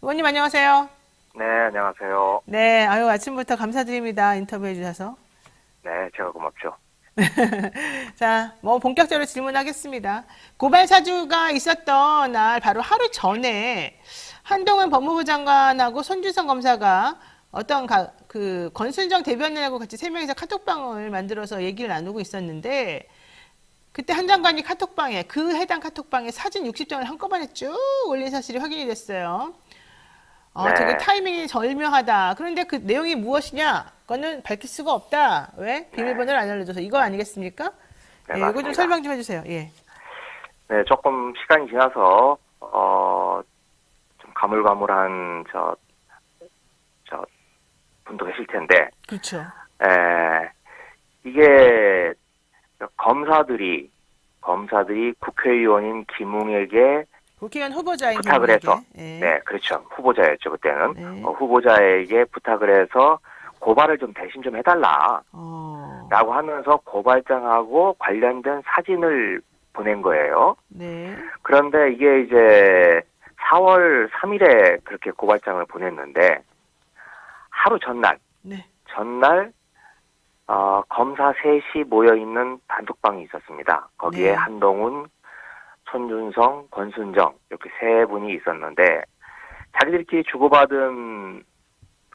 의원님 안녕하세요. 네, 안녕하세요. 네, 아유 아침부터 감사드립니다. 인터뷰해 주셔서. 네, 제가 고맙죠. 자, 뭐 본격적으로 질문하겠습니다. 고발 사주가 있었던 날 바로 하루 전에 한동훈 법무부 장관하고 손준성 검사가 어떤 그 권순정 대변인하고 같이 세 명이서 카톡방을 만들어서 얘기를 나누고 있었는데 그때 한 장관이 카톡방에 그 해당 카톡방에 사진 60장을 한꺼번에 쭉 올린 사실이 확인이 됐어요. 되게 네, 타이밍이 절묘하다. 그런데 그 내용이 무엇이냐? 그거는 밝힐 수가 없다. 왜? 네, 비밀번호를 안 알려줘서. 이거 아니겠습니까? 네, 예, 이거 좀 맞습니다. 설명 좀 해주세요. 예. 네, 조금 시간이 지나서, 좀 가물가물한, 분도 계실 텐데, 그렇죠. 에, 이게, 검사들이 국회의원인 김웅에게 국회의원 후보자인 부탁을 김웅에게. 해서, 예. 네, 그렇죠. 후보자였죠, 그때는. 네. 후보자에게 부탁을 해서 고발을 좀 대신 좀 해달라. 어. 라고 하면서 고발장하고 관련된 사진을 보낸 거예요. 네. 그런데 이게 이제 4월 3일에 그렇게 고발장을 보냈는데 하루 네. 전날 검사 셋이 모여있는 단톡방이 있었습니다. 거기에 네. 한동훈, 손준성, 권순정 이렇게 세 분이 있었는데 자기들끼리 주고받은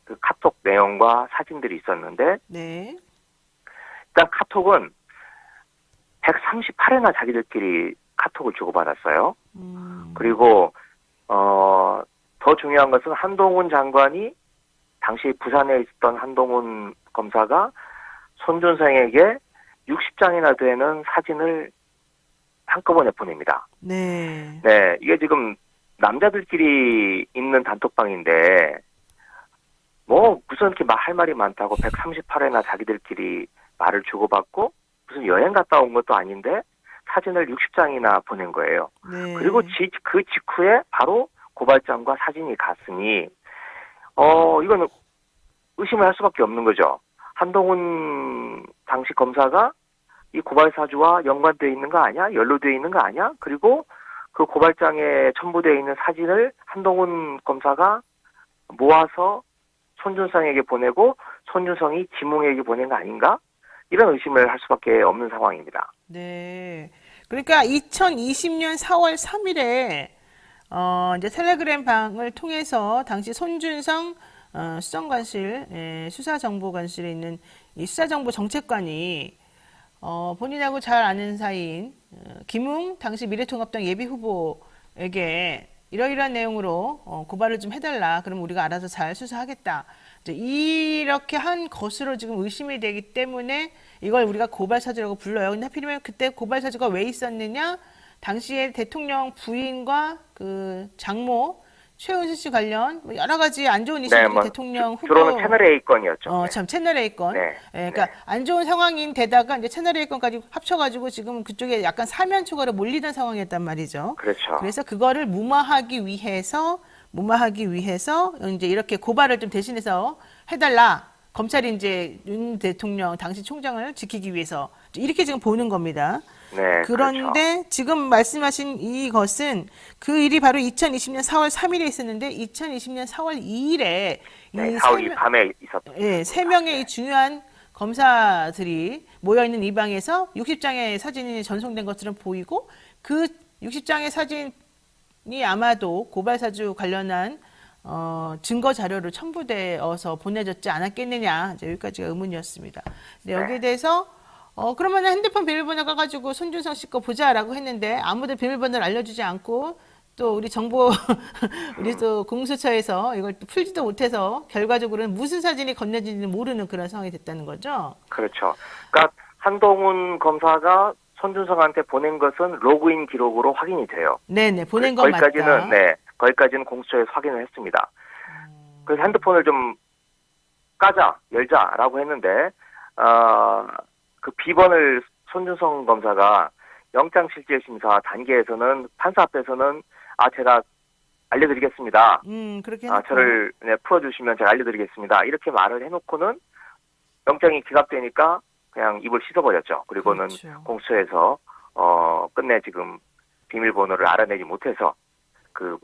그 카톡 내용과 사진들이 있었는데 네. 일단 카톡은 138회나 자기들끼리 카톡을 주고받았어요. 그리고 더 중요한 것은 한동훈 장관이 당시 부산에 있었던 한동훈 검사가 손준성에게 60장이나 되는 사진을 한꺼번에 보냅니다. 네. 네, 이게 지금 남자들끼리 있는 단톡방인데 뭐 무슨 이렇게 막 할 말이 많다고 138회나 자기들끼리 말을 주고받고 무슨 여행 갔다 온 것도 아닌데 사진을 60장이나 보낸 거예요. 네. 그리고 그 직후에 바로 고발장과 사진이 갔으니 이거는 의심을 할 수밖에 없는 거죠. 한동훈 당시 검사가 이 고발 사주와 연관되어 있는 거 아니야? 연루되어 있는 거 아니야? 그리고 그 고발장에 첨부되어 있는 사진을 한동훈 검사가 모아서 손준성에게 보내고 손준성이 김웅에게 보낸 거 아닌가? 이런 의심을 할 수밖에 없는 상황입니다. 네. 그러니까 2020년 4월 3일에 이제 텔레그램 방을 통해서 당시 손준성 수정관실, 수사정보관실에 있는 이 수사정보정책관이 본인하고 잘 아는 사이인 김웅 당시 미래통합당 예비후보에게 이러이러한 내용으로 고발을 좀 해달라. 그럼 우리가 알아서 잘 수사하겠다. 이제 이렇게 한 것으로 지금 의심이 되기 때문에 이걸 우리가 고발사주라고 불러요. 근데 하필이면 그때 고발사주가 왜 있었느냐? 당시에 대통령 부인과 그 장모 최은수 씨 관련 뭐 여러 가지 안 좋은 네, 이슈들이 뭐 대통령 주로는 후보 채널 A 건이었죠. 네. 참 채널 A 건. 네. 그러니까 네. 안 좋은 상황인 데다가 이제 채널 A 건까지 합쳐가지고 지금 그쪽에 약간 사면 초과로 몰리던 상황이었단 말이죠. 그렇죠. 그래서 그거를 무마하기 위해서 이제 이렇게 고발을 좀 대신해서 해달라. 검찰이 이제 윤 대통령 당시 총장을 지키기 위해서 이렇게 지금 보는 겁니다. 네, 그런데 그렇죠. 지금 말씀하신 이것은 그 일이 바로 2020년 4월 3일에 있었는데 2020년 4월 2일에 네, 이 4월 이 밤에 있었던 예, 세 일입니다. 명의 이 네. 중요한 검사들이 모여있는 이 방에서 60장의 사진이 전송된 것처럼 보이고 그 60장의 사진이 아마도 고발사주 관련한 증거 자료로 첨부되어서 보내졌지 않았겠느냐. 이제 여기까지가 의문이었습니다. 근데 여기에 네. 대해서 그러면 핸드폰 비밀번호 가가지고 손준성 씨 거 보자라고 했는데 아무도 비밀번호를 알려주지 않고 또 우리 정보 우리 또 공수처에서 이걸 또 풀지도 못해서 결과적으로는 무슨 사진이 건네진지는 모르는 그런 상황이 됐다는 거죠. 그렇죠. 그러니까 한동훈 검사가 손준성한테 보낸 것은 로그인 기록으로 확인이 돼요. 네네 보낸 건 거기까지는 맞다. 거기까지는 공수처에서 확인을 했습니다. 그래서 핸드폰을 좀 까자, 열자라고 했는데 그 비번을 손준성 검사가 영장실질심사 단계에서는 판사 앞에서는 제가 알려드리겠습니다. 그렇게 해놓고 저를 풀어주시면 제가 알려드리겠습니다. 이렇게 말을 해놓고는 영장이 기각되니까 그냥 입을 씻어버렸죠. 그리고는 그렇죠. 공수처에서 끝내 지금 비밀번호를 알아내지 못해서 그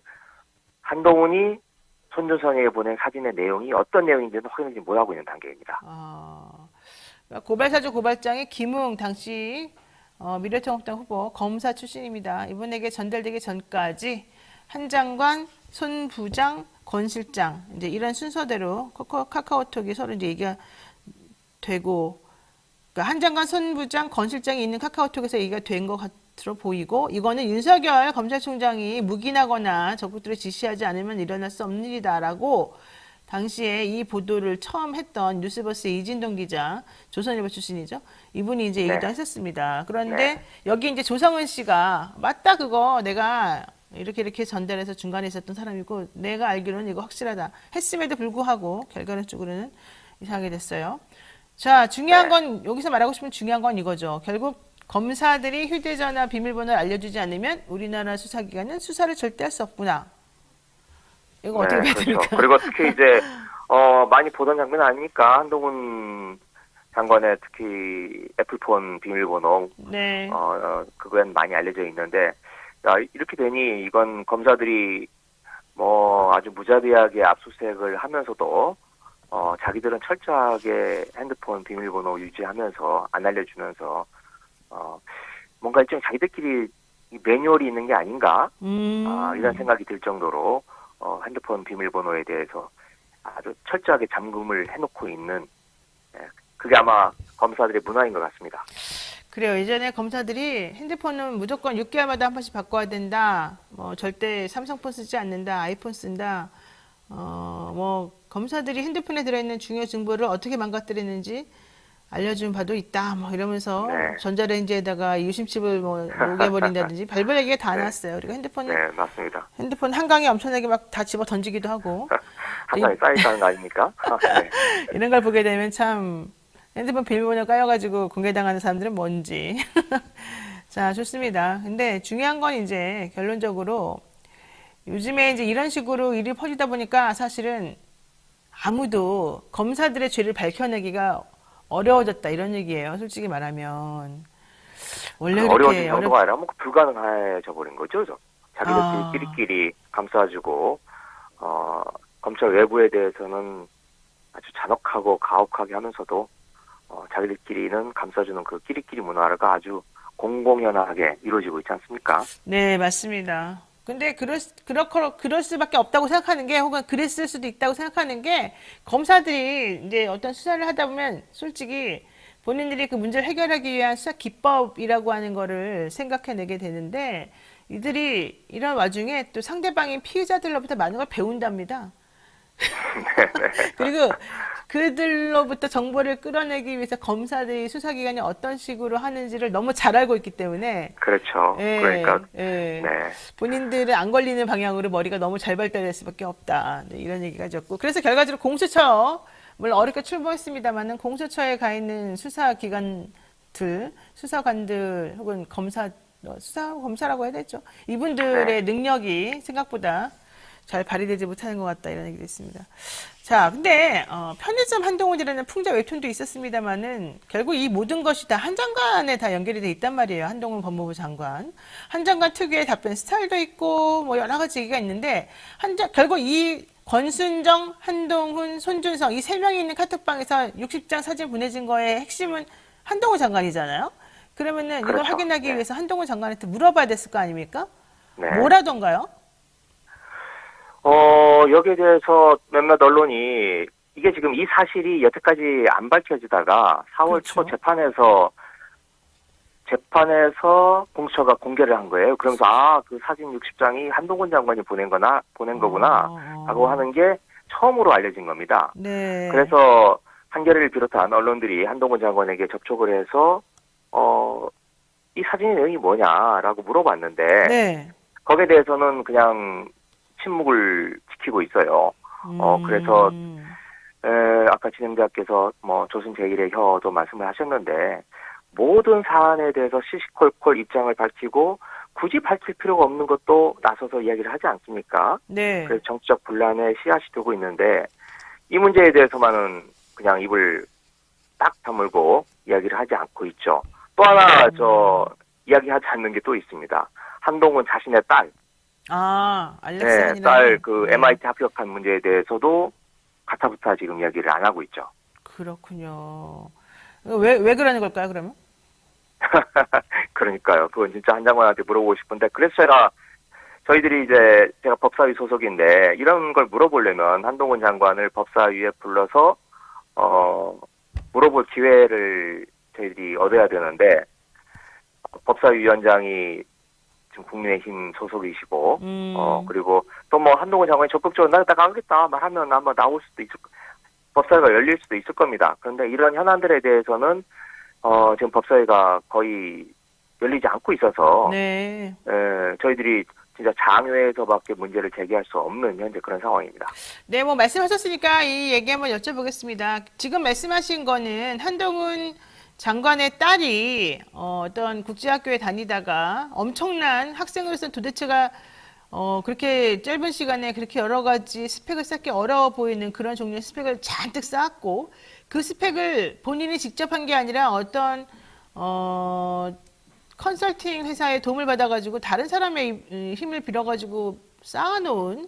한동훈이 손준성에게 보낸 사진의 내용이 어떤 내용인지는 확인하지 못하고 있는 단계입니다. 고발사주 고발장이 김웅 당시 미래통합당 후보 검사 출신입니다. 이분에게 전달되기 전까지 한 장관, 손 부장, 권 실장 이제 이런 순서대로 카카오톡이 서로 이제 얘기가 되고 그러니까 한 장관, 손 부장, 권 실장이 있는 카카오톡에서 얘기가 된 것 같으로 보이고 이거는 윤석열 검찰총장이 묵인하거나 적극적으로 지시하지 않으면 일어날 수 없는 일이다라고 당시에 이 보도를 처음 했던 뉴스버스의 이진동 기자, 조선일보 출신이죠. 이분이 이제 얘기도 했었습니다. 그런데 여기 이제 조성은 씨가 맞다 그거 내가 이렇게 전달해서 중간에 있었던 사람이고 내가 알기로는 이거 확실하다 했음에도 불구하고 결과론적으로는 이상하게 됐어요. 자, 중요한 건 여기서 말하고 싶은 중요한 건 이거죠. 결국 검사들이 휴대전화 비밀번호를 알려주지 않으면 우리나라 수사기관은 수사를 절대 할 수 없구나. 이거 어떻게 봐야 됩니까? 그렇죠. 그리고 특히 이제 많이 보던 장면 아닙니까? 한동훈 장관의 특히 애플폰 비밀번호 그건 많이 알려져 있는데 이렇게 되니 이건 검사들이 뭐 아주 무자비하게 압수수색을 하면서도 자기들은 철저하게 핸드폰 비밀번호 유지하면서 안 알려주면서 뭔가 일종 자기들끼리 매뉴얼이 있는 게 아닌가 이런 생각이 들 정도로 핸드폰 비밀번호에 대해서 아주 철저하게 잠금을 해놓고 있는 그게 아마 검사들의 문화인 것 같습니다. 그래요. 예전에 검사들이 핸드폰은 무조건 6개월마다 한 번씩 바꿔야 된다. 뭐 절대 삼성폰 쓰지 않는다. 아이폰 쓴다. 뭐 검사들이 핸드폰에 들어있는 중요 정보를 어떻게 망가뜨리는지 알려준 바도 있다. 뭐 이러면서 전자레인지에다가 유심칩을 뭐 녹여버린다든지 별별 얘기가 다 나왔어요. 그리고 핸드폰은 맞습니다. 핸드폰 한강에 엄청나게 막 다 집어 던지기도 하고 한강에 쌓여있다는 거 아닙니까? 이런 걸 보게 되면 참 핸드폰 비밀번호 까여가지고 공개당하는 사람들은 뭔지. 자, 좋습니다. 근데 중요한 건 이제 결론적으로 요즘에 이제 이런 식으로 일이 퍼지다 보니까 사실은 아무도 검사들의 죄를 밝혀내기가 어려워졌다 이런 얘기예요. 솔직히 말하면. 원래 어려워진 정도가 아니라 뭐 불가능해져 버린 거죠. 자기들끼리 끼리끼리 감싸주고 검찰 외부에 대해서는 아주 잔혹하고 가혹하게 하면서도 자기들끼리는 감싸주는 그 끼리끼리 문화가 아주 공공연하게 이루어지고 있지 않습니까? 네, 맞습니다. 근데 그럴 수밖에 없다고 생각하는 게 혹은 그랬을 수도 있다고 생각하는 게 검사들이 이제 어떤 수사를 하다 보면 솔직히 본인들이 그 문제를 해결하기 위한 수사 기법이라고 하는 거를 생각해내게 되는데 이들이 이런 와중에 또 상대방인 피의자들로부터 많은 걸 배운답니다. 그리고 그들로부터 정보를 끌어내기 위해서 검사들이 수사기관이 어떤 식으로 하는지를 너무 잘 알고 있기 때문에 그렇죠. 그러니까 본인들은 안 걸리는 방향으로 머리가 너무 잘 발달될 수밖에 없다. 이런 얘기가 있었고 그래서 결과적으로 공수처 물론 어렵게 출범했습니다만은 공수처에 가 있는 수사기관들, 수사관들 혹은 검사라고 해야 되죠. 이분들의 능력이 생각보다 잘 발휘되지 못하는 것 같다 이런 얘기도 있습니다. 자, 근데 편의점 한동훈이라는 풍자 웹툰도 있었습니다만은 결국 이 모든 것이 다 한 장관에 다 연결이 돼 있단 말이에요. 한동훈 법무부 장관. 한 장관 특유의 답변 스타일도 있고 뭐 여러 가지 얘기가 있는데 결국 이 권순정, 한동훈, 손준성 이 세 명이 있는 카톡방에서 60장 사진 보내진 거의 핵심은 한동훈 장관이잖아요. 그러면은 이걸 확인하기 위해서 한동훈 장관한테 물어봐야 됐을 거 아닙니까? 뭐라던가요? 여기에 대해서 몇몇 언론이 이게 지금 이 사실이 여태까지 안 밝혀지다가 4월 초 재판에서 공수처가 공개를 한 거예요. 그러면서 그 사진 60장이 한동훈 장관이 보낸 거구나 라고 하는 게 처음으로 알려진 겁니다. 그래서 한겨레를 비롯한 언론들이 한동훈 장관에게 접촉을 해서 이 사진의 내용이 뭐냐라고 물어봤는데 거기에 대해서는 그냥 침묵을 지키고 있어요. 그래서 아까 진행자께서 뭐 조선 제1의 혀도 말씀을 하셨는데 모든 사안에 대해서 시시콜콜 입장을 밝히고 굳이 밝힐 필요가 없는 것도 나서서 이야기를 하지 않습니까? 그래서 정치적 분란에 씨앗이 두고 있는데 이 문제에 대해서만은 그냥 입을 딱 다물고 이야기를 하지 않고 있죠. 또 하나 이야기하지 않는 게 또 있습니다. 한동훈 자신의 딸 알렉스 네, 아니라. 딸 그 MIT 합격한 문제에 대해서도 가타부타 지금 이야기를 안 하고 있죠. 그렇군요. 왜 그러는 걸까요, 그러면? 그러니까요. 그건 진짜 한 장관한테 물어보고 싶은데, 그래서 저희들이 제가 법사위 소속인데, 이런 걸 물어보려면 한동훈 장관을 법사위에 불러서, 물어볼 기회를 저희들이 얻어야 되는데, 법사위 위원장이 지금 국민의힘 소속이시고, 그리고 또 뭐 한동훈 장관이 적극적으로 나 가겠다 말하면 아마 나올 수도 법사위가 열릴 수도 있을 겁니다. 그런데 이런 현안들에 대해서는, 지금 법사위가 거의 열리지 않고 있어서, 네. 저희들이 진짜 장외에서밖에 문제를 제기할 수 없는 현재 그런 상황입니다. 네, 뭐 말씀하셨으니까 이 얘기 한번 여쭤보겠습니다. 지금 말씀하신 거는 한동훈 장관의 딸이 어떤 국제학교에 다니다가 엄청난 학생으로서 도대체가 그렇게 짧은 시간에 그렇게 여러 가지 스펙을 쌓기 어려워 보이는 그런 종류의 스펙을 잔뜩 쌓았고 그 스펙을 본인이 직접 한 게 아니라 어떤 컨설팅 회사의 도움을 받아가지고 다른 사람의 힘을 빌어가지고 쌓아놓은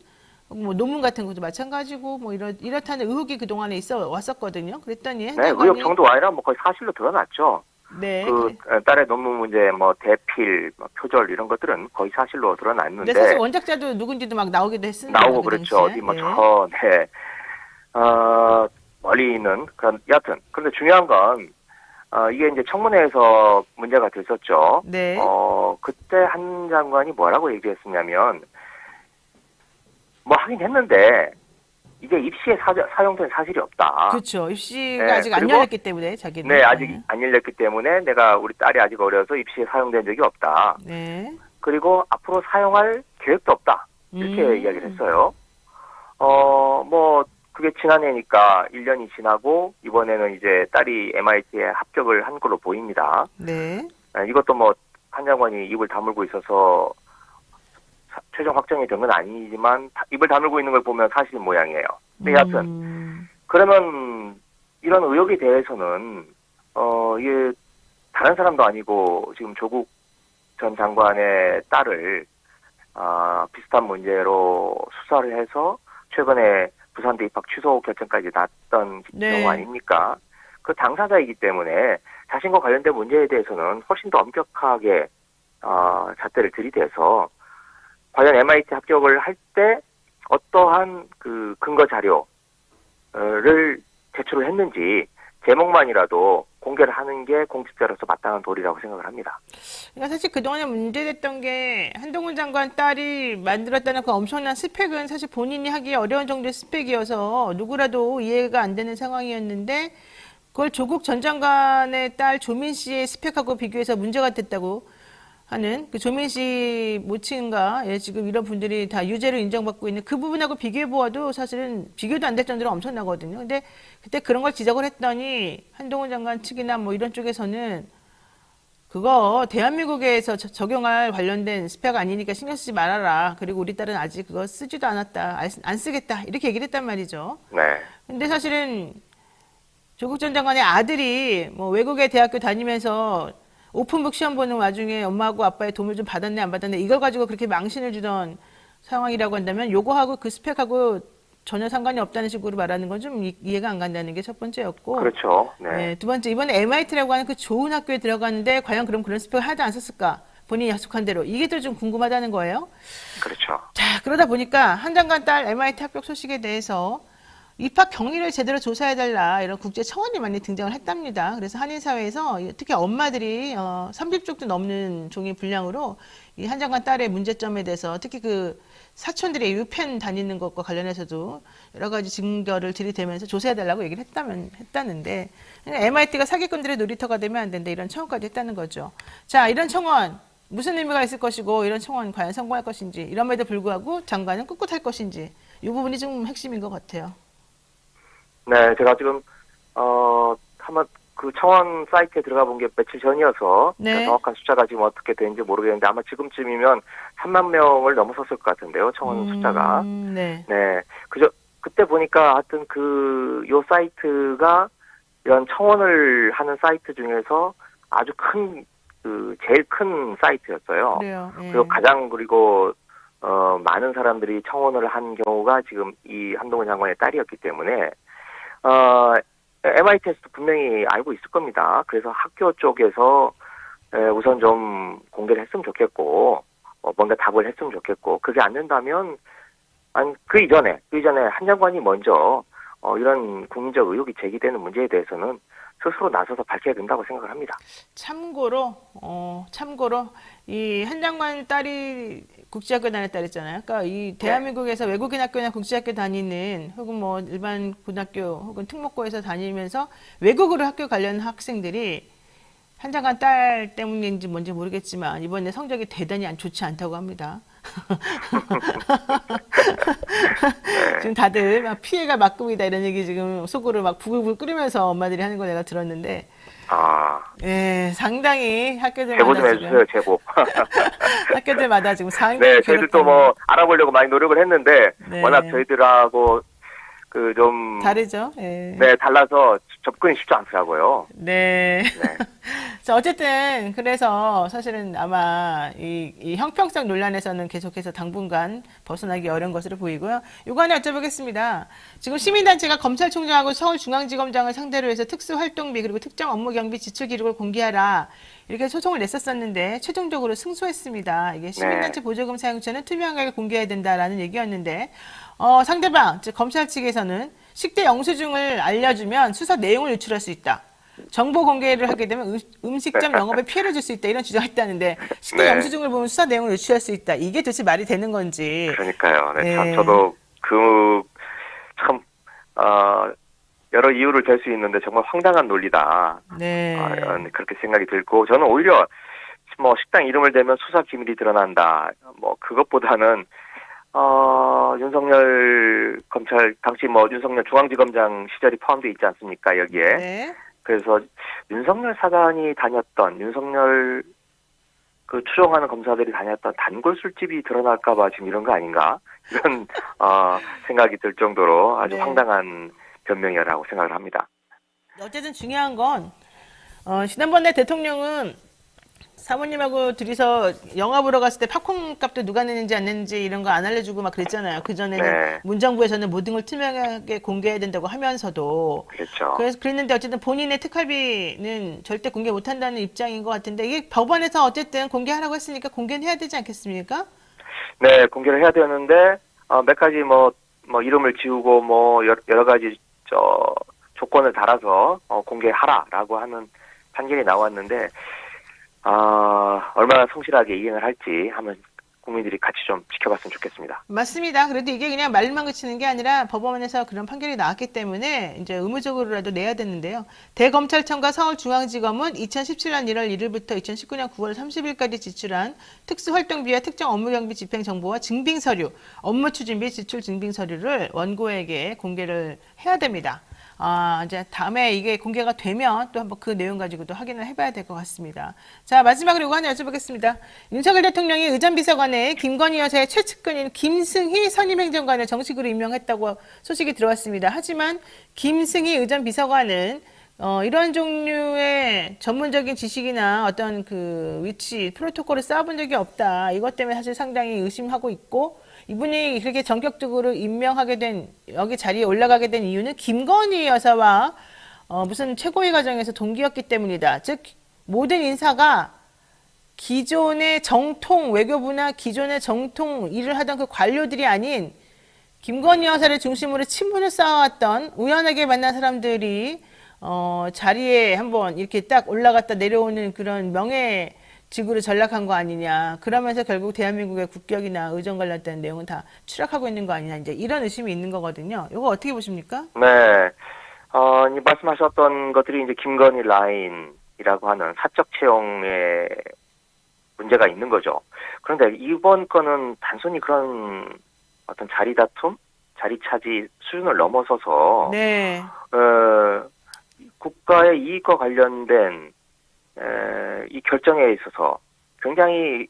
뭐 논문 같은 것도 마찬가지고 뭐 이렇다는 의혹이 그 동안에 있어 왔었거든요. 그랬더니 한 네, 장관이 의혹 정도가 아니라 뭐 거의 사실로 드러났죠. 네, 그 딸의 논문 문제, 뭐 대필, 뭐 표절 이런 것들은 거의 사실로 드러났는데. 근데 사실 원작자도 누군지도 막 나오기도 했습니다. 나오고 그 그렇죠. 당시에. 어디 뭐 네. 멀리 있는 그런 여하튼. 그런데 중요한 건 이게 이제 청문회에서 문제가 됐었죠. 네. 그때 한 장관이 뭐라고 얘기했었냐면 뭐 하긴 했는데 이게 입시에 사용된 사실이 없다. 그렇죠. 입시가 네, 아직 안 그리고- 열렸기 때문에 자기는. 네, 아직 안 열렸기 때문에 우리 딸이 아직 어려서 입시에 사용된 적이 없다. 네. 그리고 앞으로 사용할 계획도 없다. 이렇게 이야기를 했어요. 뭐 그게 지난해니까 1년이 지나고 이번에는 이제 딸이 MIT에 합격을 한 걸로 보입니다. 네. 이것도 뭐 한 장관이 입을 다물고 있어서 최종 확정이 된 건 아니지만 입을 다물고 있는 걸 보면 사실 모양이에요. 근데 여하튼 그러면 이런 의혹에 대해서는 이게 다른 사람도 아니고 지금 조국 전 장관의 딸을 비슷한 문제로 수사를 해서 최근에 부산대 입학 취소 결정까지 났던 네. 경우 아닙니까? 그 당사자이기 때문에 자신과 관련된 문제에 대해서는 훨씬 더 엄격하게 잣대를 들이대서 과연 MIT 합격을 할 때 어떠한 그 근거 자료를 제출을 했는지 제목만이라도 공개를 하는 게 공직자로서 마땅한 도리라고 생각을 합니다. 그러니까 사실 그동안에 문제됐던 게 한동훈 장관 딸이 만들었다는 그 엄청난 스펙은 사실 본인이 하기 어려운 정도의 스펙이어서 누구라도 이해가 안 되는 상황이었는데 그걸 조국 전 장관의 딸 조민 씨의 스펙하고 비교해서 문제가 됐다고 하는 그 조민 씨 모친과 지금 이런 분들이 다 유죄로 인정받고 있는 그 부분하고 비교해 보아도 사실은 비교도 안 될 정도로 엄청나거든요. 근데 그때 그런 걸 지적을 했더니 한동훈 장관 측이나 뭐 이런 쪽에서는 그거 대한민국에서 적용할 관련된 스펙 아니니까 신경 쓰지 말아라. 그리고 우리 딸은 아직 그거 쓰지도 않았다. 안 쓰겠다. 이렇게 얘기를 했단 말이죠. 네. 근데 사실은 조국 전 장관의 아들이 뭐 외국의 대학교 다니면서 오픈북 시험 보는 와중에 엄마하고 아빠의 도움을 좀 받았네 안 받았네 이걸 가지고 그렇게 망신을 주던 상황이라고 한다면 요거하고 그 스펙하고 전혀 상관이 없다는 식으로 말하는 건 좀 이해가 안 간다는 게 첫 번째였고 그렇죠. 네. 네, 두 번째 이번에 MIT라고 하는 그 좋은 학교에 들어갔는데 과연 그런 스펙을 하나도 안 썼을까 본인이 약속한 대로 이게 또 좀 궁금하다는 거예요. 그렇죠. 자 그러다 보니까 한 장관 딸 MIT 합격 소식에 대해서 입학 경위를 제대로 조사해달라 이런 국제 청원이 많이 등장을 했답니다. 그래서 한인사회에서 특히 엄마들이 30쪽도 넘는 종이 분량으로 이 한 장관 딸의 문제점에 대해서 특히 그 사촌들의 유펜 다니는 것과 관련해서도 여러 가지 증거를 들이대면서 조사해달라고 얘기를 했다는데 MIT가 사기꾼들의 놀이터가 되면 안 된다 이런 청원까지 했다는 거죠. 자 이런 청원 무슨 의미가 있을 것이고 이런 청원 과연 성공할 것인지 이럼에도 불구하고 장관은 꿋꿋할 것인지 이 부분이 좀 핵심인 것 같아요. 네, 제가 지금 한번 그 청원 사이트에 들어가 본 게 며칠 전이어서 네. 정확한 숫자가 지금 어떻게 되는지 모르겠는데 아마 지금쯤이면 3만 명을 넘어섰을 것 같은데요. 청원 숫자가. 네. 네, 그때 보니까 하여튼 요 사이트가 이런 청원을 하는 사이트 중에서 아주 제일 큰 사이트였어요. 그래요. 예. 그리고 그리고 많은 사람들이 청원을 한 경우가 지금 이 한동훈 장관의 딸이었기 때문에 MIT에서도 분명히 알고 있을 겁니다. 그래서 학교 쪽에서 우선 좀 공개를 했으면 좋겠고 뭔가 답을 했으면 좋겠고 그게 안 된다면 아니 그 이전에 한 장관이 먼저 이런 국민적 의혹이 제기되는 문제에 대해서는 스스로 나서서 밝혀야 된다고 생각을 합니다. 참고로 이 한 장관 딸이 국제학교 다녔다 그랬잖아요. 그러니까 이 대한민국에서 외국인 학교나 국제학교 다니는 혹은 뭐 일반 고등학교 혹은 특목고에서 다니면서 외국으로 학교 관련 학생들이 한 장관 딸 때문인지 뭔지 모르겠지만 이번에 성적이 대단히 좋지 않다고 합니다. 지금 다들 막 피해가 막금이다 이런 얘기 지금 속으로 막 부글부글 끓으면서 엄마들이 하는 거 내가 들었는데 예, 상당히 제보 좀 학교들마다 해주세요, 제보. 학교들마다 지금 상당히 네, 저희들도 뭐 알아보려고 많이 노력을 했는데 네. 워낙 저희들하고 다르죠. 예. 네, 달라서 접근이 쉽지 않더라고요. 네. 네. 자, 어쨌든 그래서 사실은 아마 이 형평성 논란에서는 계속해서 당분간 벗어나기 어려운 것으로 보이고요. 이거 하나 여쭤보겠습니다. 지금 시민단체가 검찰총장하고 서울중앙지검장을 상대로 해서 특수활동비 그리고 특정 업무 경비 지출 기록을 공개하라 이렇게 소송을 냈었었는데 최종적으로 승소했습니다. 이게 시민단체 보조금 사용처는 투명하게 공개해야 된다라는 얘기였는데 상대방 즉 검찰 측에서는 식대 영수증을 알려주면 수사 내용을 유출할 수 있다. 정보 공개를 하게 되면 음식점 영업에 피해를 줄 수 있다 이런 주장을 했다는데 식대 영수증을 보면 수사 내용을 유출할 수 있다. 이게 도대체 말이 되는 건지. 그러니까요. 네, 네. 참 저도 참 여러 이유를 댈 수 있는데 정말 황당한 논리다. 네. 그렇게 생각이 들고 저는 오히려 뭐 식당 이름을 대면 수사 기밀이 드러난다. 뭐 그것보다는 윤석열 검찰 당시 뭐 윤석열 중앙지검장 시절이 포함되어 있지 않습니까 여기에. 네. 그래서 윤석열 사단이 다녔던 윤석열 그 추종하는 검사들이 다녔던 단골 술집이 드러날까봐 지금 이런 거 아닌가 이런 생각이 들 정도로 아주 황당한 변명이라고 생각을 합니다. 어쨌든 중요한 건 지난번에 대통령은 사모님하고 둘이서 영화 보러 갔을 때 팝콘 값도 누가 내는지 안 내는지 이런 거 안 알려주고 막 그랬잖아요. 그전에는 문정부에서는 모든 걸 투명하게 공개해야 된다고 하면서도 그렇죠. 그래서 그랬는데 어쨌든 본인의 특활비는 절대 공개 못 한다는 입장인 것 같은데 이게 법원에서 어쨌든 공개하라고 했으니까 공개는 해야 되지 않겠습니까? 네, 공개를 해야 되는데 몇 가지 뭐 이름을 지우고 뭐 여러 가지 조건을 달아서 공개하라라고 하는 판결이 나왔는데 얼마나 성실하게 이행을 할지 한번 국민들이 같이 좀 지켜봤으면 좋겠습니다. 맞습니다. 그래도 이게 그냥 말만 그치는 게 아니라 법원에서 그런 판결이 나왔기 때문에 이제 의무적으로라도 내야 되는데요. 대검찰청과 서울중앙지검은 2017년 1월 1일부터 2019년 9월 30일까지 지출한 특수활동비와 특정 업무경비 집행정보와 증빙서류, 업무추진비 지출 증빙서류를 원고에게 공개를 해야 됩니다. 이제 다음에 이게 공개가 되면 또 한번 그 내용 가지고 또 확인을 해봐야 될 것 같습니다. 자, 마지막으로 이거 하나 여쭤보겠습니다. 윤석열 대통령이 의전비서관에 김건희 여사의 최측근인 김승희 선임행정관을 정식으로 임명했다고 소식이 들어왔습니다. 하지만 김승희 의전비서관은 이런 종류의 전문적인 지식이나 어떤 그 위치, 프로토콜을 쌓아본 적이 없다. 이것 때문에 사실 상당히 의심하고 있고 이분이 그렇게 전격적으로 임명하게 된 여기 자리에 올라가게 된 이유는 김건희 여사와 무슨 최고위 과정에서 동기였기 때문이다. 즉 모든 인사가 기존의 정통 외교부나 기존의 정통 일을 하던 그 관료들이 아닌 김건희 여사를 중심으로 친분을 쌓아왔던 우연하게 만난 사람들이 자리에 한번 이렇게 딱 올라갔다 내려오는 그런 명예 직으로 전락한 거 아니냐. 그러면서 결국 대한민국의 국격이나 의전 관련된 내용은 다 추락하고 있는 거 아니냐. 이제 이런 의심이 있는 거거든요. 이거 어떻게 보십니까? 네. 말씀하셨던 것들이 이제 김건희 라인이라고 하는 사적 채용에 문제가 있는 거죠. 그런데 이번 건은 단순히 그런 어떤 자리 다툼, 자리 차지 수준을 넘어서서 국가의 이익과 관련된 이 결정에 있어서 굉장히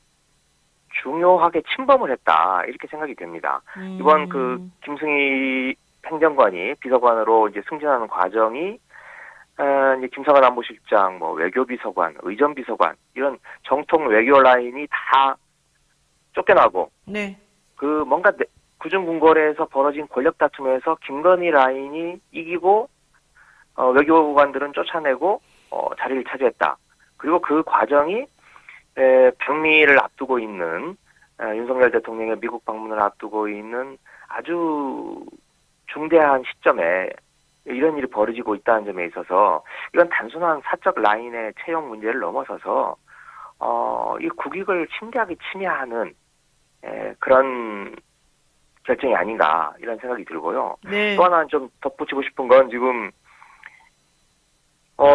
중요하게 침범을 했다 이렇게 생각이 됩니다. 이번 그 김승희 행정관이 비서관으로 이제 승진하는 과정이 이제 김성한 안보실장, 뭐 외교비서관, 의전비서관 이런 정통 외교 라인이 다 쫓겨나고 뭔가 구중궁궐에서 벌어진 권력 다툼에서 김건희 라인이 이기고 외교관들은 쫓아내고 자리를 차지했다. 그리고 그 과정이 방미를 앞두고 있는 윤석열 대통령의 미국 방문을 앞두고 있는 아주 중대한 시점에 이런 일이 벌어지고 있다는 점에 있어서 이건 단순한 사적 라인의 채용 문제를 넘어서서 이 국익을 심대하게 침해하는 그런 결정이 아닌가 이런 생각이 들고요. 네. 또 하나 좀 덧붙이고 싶은 건 지금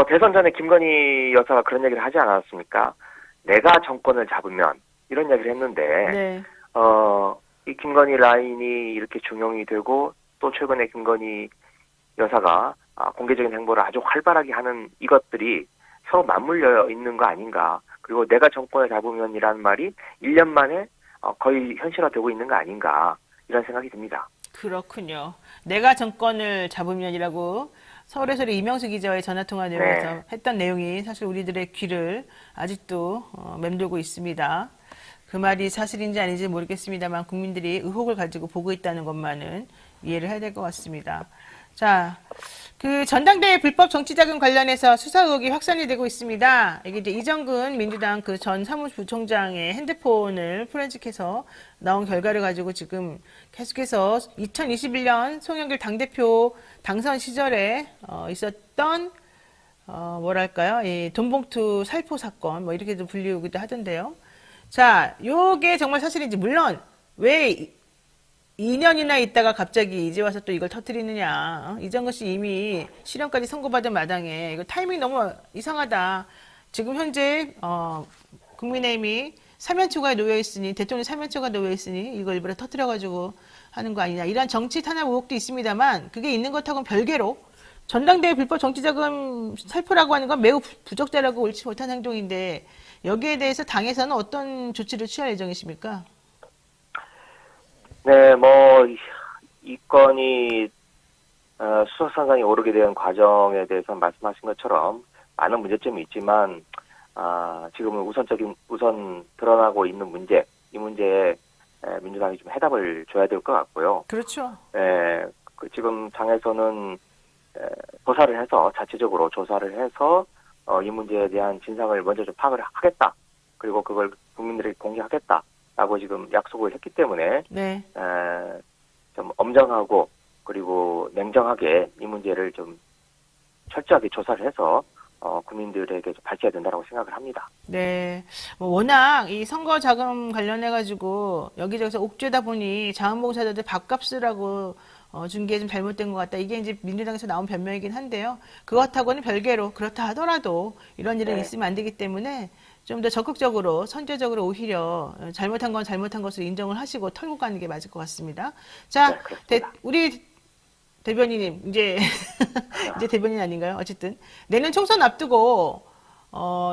대선 전에 김건희 여사가 그런 얘기를 하지 않았습니까? 내가 정권을 잡으면 이런 얘기를 했는데 네. 이 김건희 라인이 이렇게 중용이 되고 또 최근에 김건희 여사가 공개적인 행보를 아주 활발하게 하는 이것들이 서로 맞물려 있는 거 아닌가. 그리고 내가 정권을 잡으면이라는 말이 1년 만에 거의 현실화되고 있는 거 아닌가 이런 생각이 듭니다. 그렇군요. 내가 정권을 잡으면이라고 서울에서 이명수 기자와의 전화통화 내용에서 네. 했던 내용이 사실 우리들의 귀를 아직도 맴돌고 있습니다. 그 말이 사실인지 아닌지 모르겠습니다만 국민들이 의혹을 가지고 보고 있다는 것만은 이해를 해야 될 것 같습니다. 자, 그 전당대회 불법 정치자금 관련해서 수사 의혹이 확산이 되고 있습니다. 이게 이제 이정근 민주당 그 전 사무부총장의 핸드폰을 포렌식해서 나온 결과를 가지고 지금 계속해서 2021년 송영길 당대표 당선 시절에 있었던 뭐랄까요? 이 돈봉투 살포 사건 뭐 이렇게도 불리우기도 하던데요. 자, 요게 정말 사실인지 물론 왜 2년이나 있다가 갑자기 이제 와서 또 이걸 터뜨리느냐. 이정근 씨 이미 실형까지 선고받은 마당에 이거 타이밍 너무 이상하다. 지금 현재 국민의힘이 사면초가 놓여 있으니 대통령 사면초가 놓여 있으니 이걸 일부러 터뜨려가지고 하는 거 아니냐. 이런 정치 탄압 의혹도 있습니다만 그게 있는 것하고는 별개로 전당대회 불법 정치자금 살포라고 하는 건 매우 부적절하고 옳지 못한 행동인데 여기에 대해서 당에서는 어떤 조치를 취할 예정이십니까? 네, 이 건이 수사선상에 오르게 된 과정에 대해서 말씀하신 것처럼 많은 문제점이 있지만 지금은 우선 드러나고 있는 문제, 이 문제에 민주당이 좀 해답을 줘야 될 것 같고요. 그렇죠. 지금 당에서는 조사를 해서 자체적으로 조사를 해서 이 문제에 대한 진상을 먼저 좀 파악을 하겠다. 그리고 그걸 국민들에게 공개하겠다라고 지금 약속을 했기 때문에 네. 좀 엄정하고 그리고 냉정하게 이 문제를 좀 철저하게 조사를 해서 국민들에게 좀 밝혀야 된다고 생각을 합니다. 네. 뭐 워낙 이 선거 자금 관련해가지고 여기저기서 옥죄다 보니 자원봉사자들 밥값 쓰라고 준 게 좀 잘못된 것 같다. 이게 이제 민주당에서 나온 변명이긴 한데요. 그것하고는 별개로 그렇다 하더라도 이런 일은 네. 있으면 안 되기 때문에 좀 더 적극적으로 선제적으로 오히려 잘못한 건 잘못한 것으로 인정을 하시고 털고 가는 게 맞을 것 같습니다. 자, 네, 그렇습니다. 우리 대변인님 이제 이제 대변인 아닌가요? 어쨌든 내년 총선 앞두고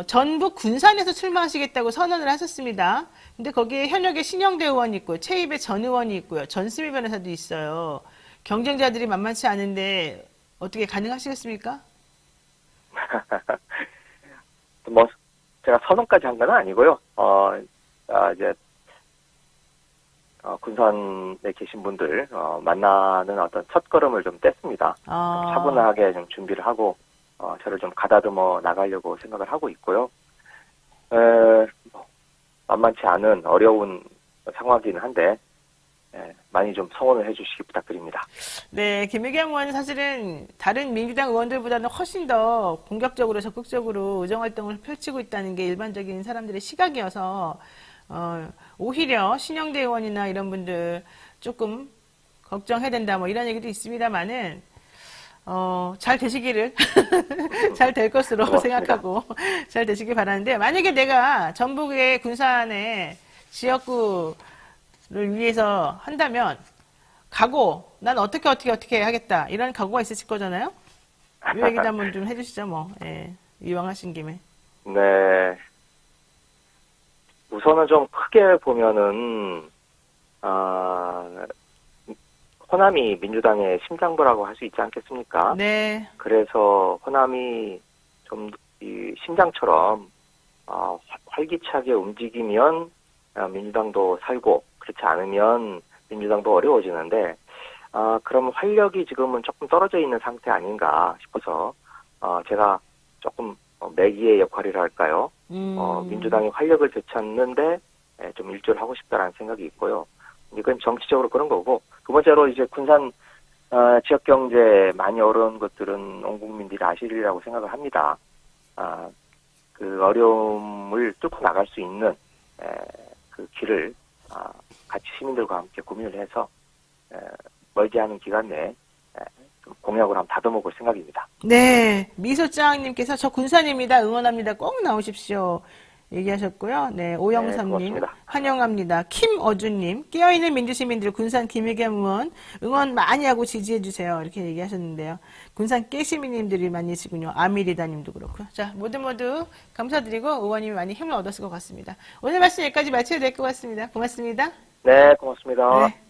전북 군산에서 출마하시겠다고 선언을 하셨습니다. 근데 거기에 현역의 신영대 의원이 있고요. 최입의 전 의원이 있고요. 전수미 변호사도 있어요. 경쟁자들이 만만치 않은데 어떻게 가능하시겠습니까? 제가 선언까지 한 건 아니고요. 이제 군산에 계신 분들 만나는 어떤 첫걸음을 좀 뗐습니다. 차분하게 좀 준비를 하고 저를 좀 가다듬어 나가려고 생각을 하고 있고요. 만만치 않은 어려운 상황이긴 한데 많이 좀 성원을 해주시기 부탁드립니다. 네, 김의겸 의원은 사실은 다른 민주당 의원들보다는 훨씬 더 공격적으로 적극적으로 의정활동을 펼치고 있다는 게 일반적인 사람들의 시각이어서 오히려 신영대 의원이나 이런 분들 조금 걱정해야 된다 뭐 이런 얘기도 있습니다만은 잘 되시기를 잘 될 것으로 고맙습니다. 생각하고 잘 되시길 바라는데 만약에 내가 전북의 군산의 지역구를 위해서 한다면 각오 난 어떻게 하겠다 이런 각오가 있으실 거잖아요. 이 얘기도 한번 좀 해주시죠 뭐. 예, 이왕 하신 김에. 네. 우선은 좀 크게 보면은 호남이 민주당의 심장부라고 할 수 있지 않겠습니까? 네. 그래서 호남이 좀 이 심장처럼 활기차게 움직이면 민주당도 살고 그렇지 않으면 민주당도 어려워지는데, 그럼 활력이 지금은 조금 떨어져 있는 상태 아닌가 싶어서, 제가 조금 매기의 역할이라 할까요? 민주당이 활력을 되찾는데 좀 일조를 하고 싶다라는 생각이 있고요. 이건 정치적으로 그런 거고, 두 번째로 이제 군산 지역 경제 많이 어려운 것들은 온 국민들이 아시리라고 생각을 합니다. 그 어려움을 뚫고 나갈 수 있는 그 길을 같이 시민들과 함께 고민을 해서 멀지 않은 기간 내에 좀 공약을 한번 다듬어 볼 생각입니다. 네, 미소짱님께서 저 군산입니다. 응원합니다. 꼭 나오십시오. 얘기하셨고요. 네, 오영삼님 고맙습니다. 환영합니다. 김어준님 깨어있는 민주시민들 군산 김혜겸 의원 응원 많이 하고 지지해주세요. 이렇게 얘기하셨는데요. 군산 깨시민님들이 많으시군요. 아미리다님도 그렇고요. 자, 모두 감사드리고 의원님이 많이 힘을 얻었을 것 같습니다. 오늘 말씀 여기까지 마쳐야 될 것 같습니다. 고맙습니다. 네, 고맙습니다. 네.